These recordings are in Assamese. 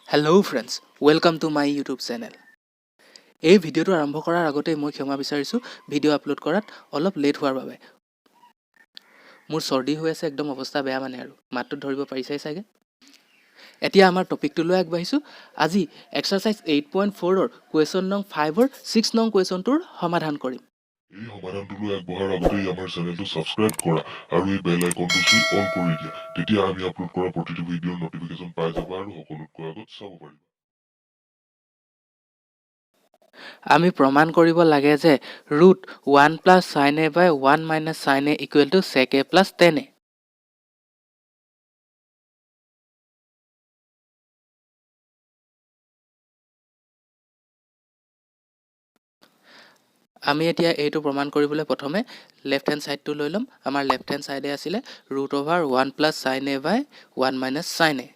Hello friends, welcome to my YouTube channel. এই ভিডিওটো আৰম্ভ কৰাৰ আগতে মই ক্ষমা বিচাৰিছোঁ ভিডিও আপলোড কৰাত অলপ লেট হোৱাৰ বাবে। মোৰ সৰ্দি হৈ আছে একদম অৱস্থা বেয়া মানে আৰু মাতটো ধৰিব পাৰিছাই চাগে। এতিয়া আমাৰ টপিকটো লৈ আগবাঢ়িছোঁ। আজি এক্সাৰসাইজ 8.4 ৰ কোৱেশ্চন নং 5 ৰ 6 নং কোৱেশ্চনটোৰ সমাধান কৰিম। এই সমাধানটো লৈ আগবঢ়াৰ আগতেই আমাৰ চেনেলটো সাবস্ক্ৰাইব কৰা আৰু এই বেল আইকনটো চুই অন কৰি দিয়া। তেতিয়া আমি আপলোড কৰা প্ৰতিটো ভিডিঅ'ৰ নটিফিকেশন পাই যাবা আৰু সকলোতকৈ আগত চাব পাৰিবা। আমি প্ৰমাণ কৰিব লাগে যে √1 + sin a / 1 - sin a = sec a + tan a। আমি এতিয়া এইটো প্ৰমাণ কৰিবলৈ প্ৰথমে লেফট হ্যান্ড সাইডটো লৈ লম। আমাৰ লেফট হ্যান্ড সাইডে আছিলে √1 + sin a / 1 - sin a।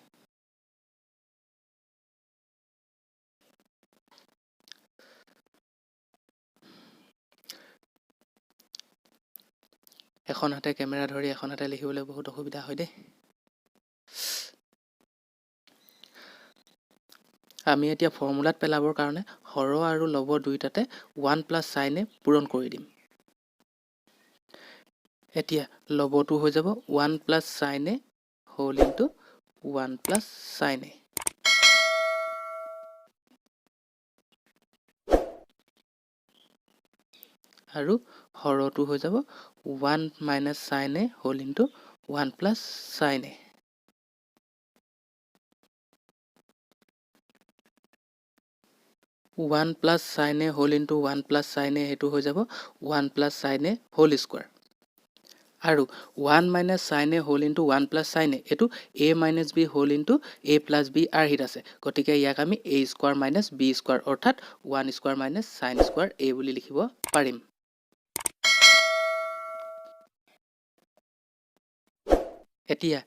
এখন হাতে কেমেৰা ধৰি এখন হাতে লিখিবলৈ বহুত অসুবিধা হয় দেই। আমি এতিয়া ফৰ্মুলাত পেলাবৰ কাৰণে হৰ আৰু লব দুইটাতে 1 + sin a পূৰণ কৰি দিম। এতিয়া লবটো হৈ যাব 1 + sin a whole into 1 + sin a। আৰু হৰটো হৈ যাব 1 - sin a whole into 1 + sin a। One plus sin a whole into 1 + sin a সেইটো হৈ যাব 1 + sin a হোল স্কোৱাৰ। আৰু 1 - sin a whole into 1 + sin a এইটো a - b whole into a + b আৰ্হিত আছে। গতিকে ইয়াক আমি a² - b² অৰ্থাৎ 1² - sin² a বুলি লিখিব পাৰিম। এতিয়া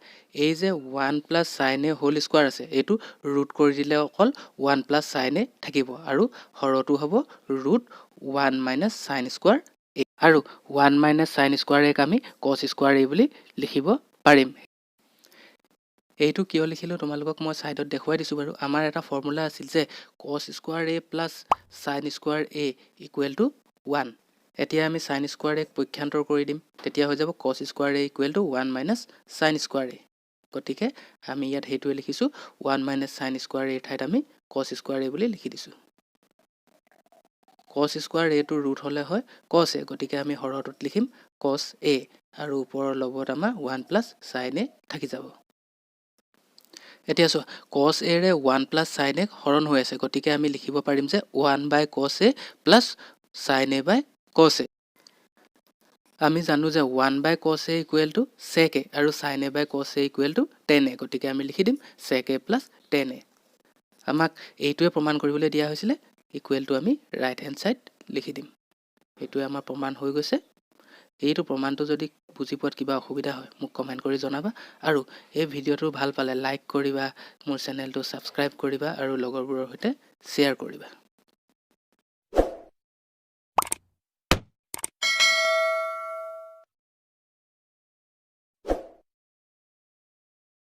এই যে 1 + sin a হোল স্কোৱাৰ আছে এইটো ৰুট কৰি দিলে অকল 1 + sin a থাকিব আৰু হৰটো হ'ব √1 - sin² a আৰু 1 - sin² a আমি cos² a বুলি লিখিব পাৰিম। এইটো কিয় লিখিলো তোমালোকক মই সাইডত দেখুৱাই দিছো বাৰু। আমাৰ এটা ফৰ্মুলা আছিল যে cos² a + sin² a = 1। এতিয়া আমি sin² a পক্ষান্তৰ কৰি দিম। তেতিয়া হৈ যাব cos² a = 1 - sin² a। গতিকে আমি ইয়াত হেতুৱে লিখিছো 1 - sin² a ঠাইত আমি cos² a বুলি লিখি দিছো। cos² a টো ৰুট হলে হয় cos a, গতিকে আমি হৰটোত লিখিম cos a আৰু ওপৰৰ লবত আমাৰ 1 + sin a থাকি যাব। এতিয়া চোৱা cos a ৰে 1 + sin a হৰণ হৈ আছে। গতিকে আমি লিখিব পাৰিম যে 1/cos a + sin a/cos a। আমি জানো যে 1/cos a = sec a আৰু sin a/cos a = tan a। গতিকে আমি লিখি দিম sec a + tan a। আমাক এইটোৱে প্ৰমাণ কৰিবলৈ দিয়া হৈছিলে ইকুৱেলটো আমি ৰাইট হ্যান্ড সাইড লিখি দিম। এইটোৱে আমাৰ প্ৰমাণ হৈ গৈছে। এইটো প্ৰমাণটো যদি বুজি পোৱাত কিবা অসুবিধা হয় মোক কমেন্ট কৰি জনাবা আৰু এই ভিডিওটো ভাল পালে লাইক কৰিবা, মোৰ চেনেলটো সাবস্ক্ৰাইব কৰিবা আৰু লগৰবোৰৰ সৈতে শ্বেয়াৰ কৰিবা।